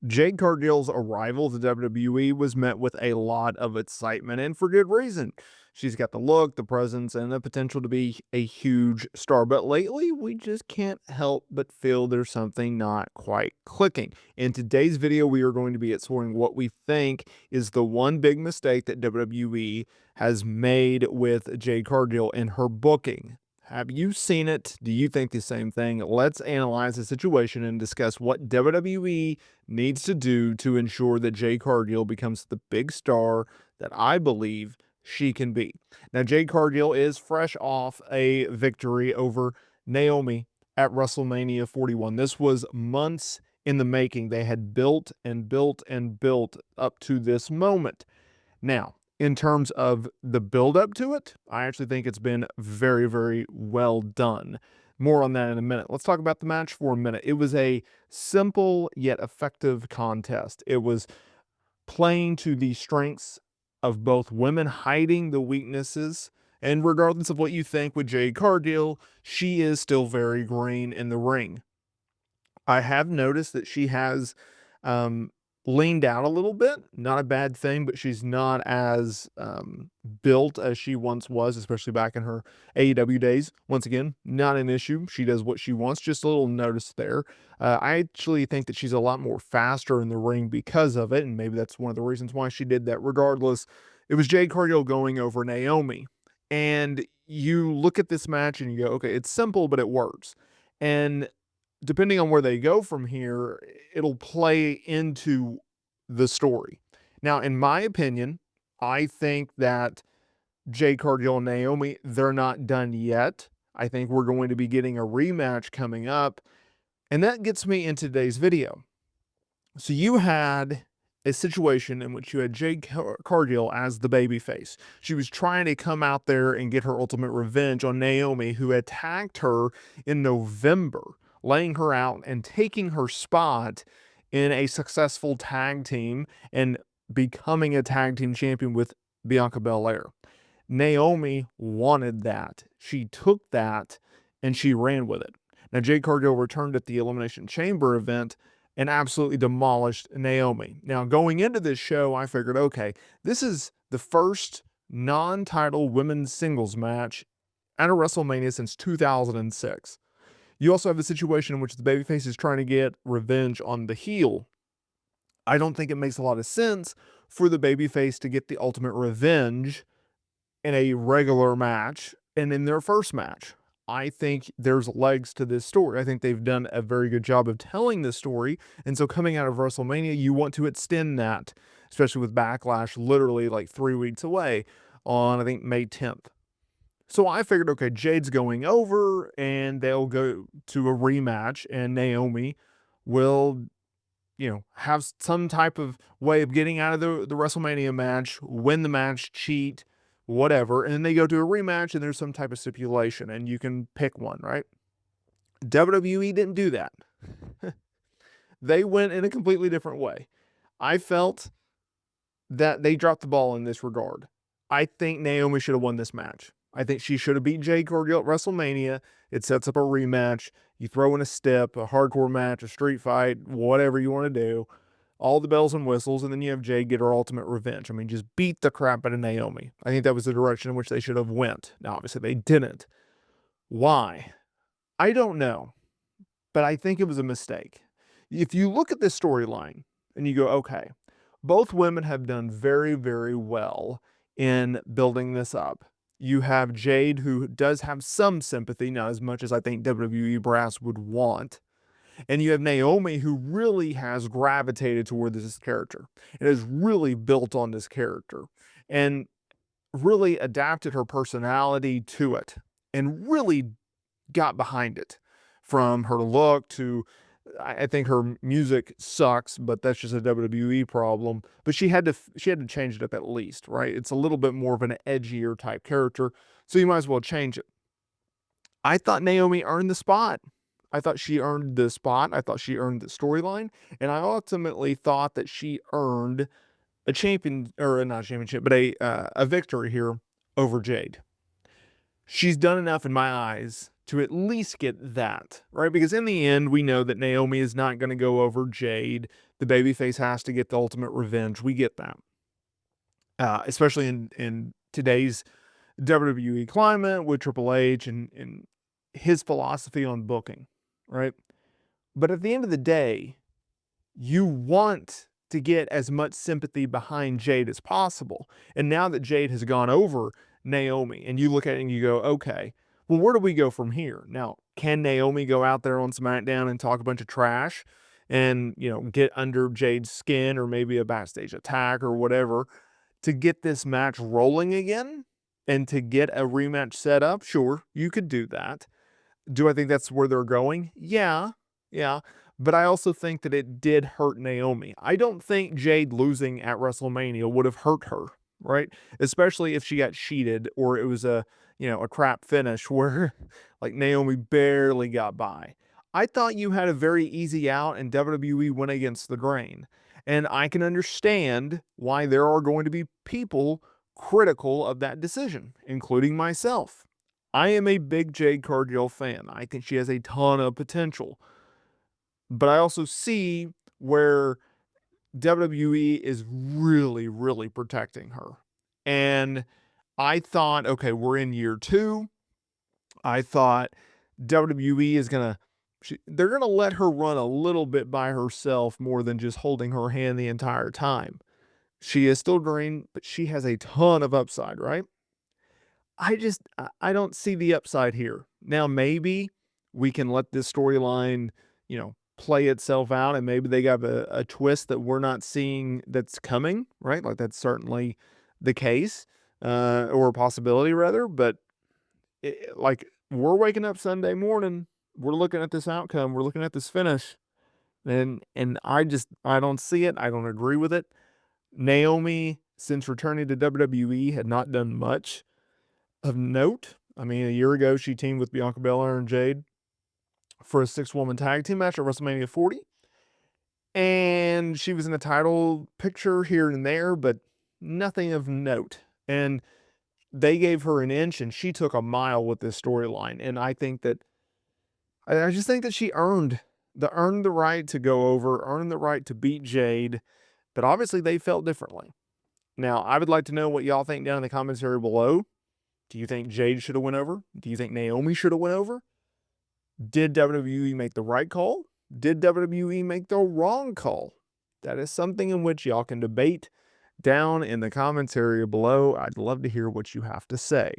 Jade Cargill's arrival to WWE was met with a lot of excitement, and for good reason. She's got the look, the presence, and the potential to be a huge star. But lately, we just can't help but feel there's something not quite clicking. In today's video, we are going to be exploring what we think is the one big mistake that WWE has made with Jade Cargill in her booking. Have you seen it? Do you think the same thing? Let's analyze the situation and discuss what WWE needs to do to ensure that Jade Cargill becomes the big star that I believe she can be. Now, Jade Cargill is fresh off a victory over Naomi at WrestleMania 41. This was months in the making. They had built and built and built up to this moment. Now, in terms of the build up to it, I actually think it's been very, very well done. More on that in a minute. Let's talk about the match for a minute. It was a simple yet effective contest. It was playing to the strengths of both women, hiding the weaknesses. And regardless of what you think with Jade Cargill, she is still very green in the ring. I have noticed that she has leaned out a little bit. Not a bad thing, but she's not as built as she once was, especially back in her AEW days. Once again, not an issue. She does what she wants. Just a little notice there. I actually think that she's a lot more faster in the ring because of it, and maybe that's one of the reasons why she did that. Regardless, it was Jade Cargill going over Naomi. And you look at this match and you go, okay, it's simple, but it works. And depending on where they go from here, it'll play into the story. Now, in my opinion, I think that Jade Cargill and Naomi, they're not done yet. I think we're going to be getting a rematch coming up. And that gets me in today's video. So you had a situation in which you had Jade Cargill as the babyface. She was trying to come out there and get her ultimate revenge on Naomi, who attacked her in November, laying her out and taking her spot in a successful tag team and becoming a tag team champion with Bianca Belair. Naomi wanted that. She took that and she ran with it. Now, Jade Cargill returned at the Elimination Chamber event and absolutely demolished Naomi. Now, going into this show, I figured, okay, this is the first non-title women's singles match at a WrestleMania since 2006. You also have a situation in which the babyface is trying to get revenge on the heel. I don't think it makes a lot of sense for the babyface to get the ultimate revenge in a regular match and in their first match. I think there's legs to this story. I think they've done a very good job of telling this story. And so coming out of WrestleMania, you want to extend that, especially with Backlash literally like 3 weeks away on, I think, May 10th. So I figured, okay, Jade's going over and they'll go to a rematch and Naomi will, have some type of way of getting out of the WrestleMania match, win the match, cheat, whatever. And then they go to a rematch and there's some type of stipulation and you can pick one, right? WWE didn't do that. They went in a completely different way. I felt that they dropped the ball in this regard. I think Naomi should have won this match. I think she should have beat Jade Cargill at WrestleMania. It sets up a rematch. You throw in a step, a hardcore match, a street fight, whatever you want to do. All the bells and whistles, and then you have Jade get her ultimate revenge. I mean, just beat the crap out of Naomi. I think that was the direction in which they should have went. Now, obviously, they didn't. Why? I don't know, but I think it was a mistake. If you look at this storyline and you go, okay, both women have done very, very well in building this up. You have Jade, who does have some sympathy, not as much as I think WWE brass would want. And you have Naomi, who really has gravitated toward this character and has really built on this character and really adapted her personality to it and really got behind it, from her look to, I think her music sucks, but that's just a WWE problem. But she had to change it up at least, right? It's a little bit more of an edgier type character, so you might as well change it. I thought Naomi earned the spot. I thought she earned the spot. I thought she earned the storyline, and I ultimately thought that she earned a champion, or not a championship, but a victory here over Jade. She's done enough in my eyes to at least get that, right? Because in the end, we know that Naomi is not going to go over Jade. The babyface has to get the ultimate revenge. We get that. Especially in today's WWE climate with Triple H and his philosophy on booking, right? But at the end of the day, you want to get as much sympathy behind Jade as possible. And now that Jade has gone over Naomi, and you look at it and you go, okay, well, where do we go from here? Now, can Naomi go out there on SmackDown and talk a bunch of trash and, get under Jade's skin, or maybe a backstage attack or whatever, to get this match rolling again and to get a rematch set up? Sure, you could do that. Do I think that's where they're going? Yeah. But I also think that it did hurt Naomi. I don't think Jade losing at WrestleMania would have hurt her, right? Especially if she got cheated or it was a crap finish where like Naomi barely got by. I thought you had a very easy out and WWE went against the grain. And I can understand why there are going to be people critical of that decision, including myself. I am a big Jade Cargill fan. I think she has a ton of potential. But I also see where WWE is really, really protecting her. And I thought, okay, we're in year 2. I thought WWE is they're going to let her run a little bit by herself more than just holding her hand the entire time. She is still green, but she has a ton of upside, right? I don't see the upside here. Now, maybe we can let this storyline, play itself out, and maybe they got a twist that we're not seeing that's coming, right? Like that's certainly the case, or a possibility rather. But like we're waking up Sunday morning, we're looking at this outcome, we're looking at this finish, and I don't see it. I don't agree with it. Naomi, since returning to WWE, had not done much of note. I mean, a year ago, she teamed with Bianca Belair and Jade for a 6-woman tag team match at WrestleMania 40. And she was in a title picture here and there, but nothing of note. And they gave her an inch and she took a mile with this storyline. And I just think that she earned the right to go over, earned the right to beat Jade. But obviously they felt differently. Now, I would like to know what y'all think down in the comments area below. Do you think Jade should have went over? Do you think Naomi should have went over? Did WWE make the right call? Did WWE make the wrong call? That is something in which y'all can debate down in the comments area below. I'd love to hear what you have to say.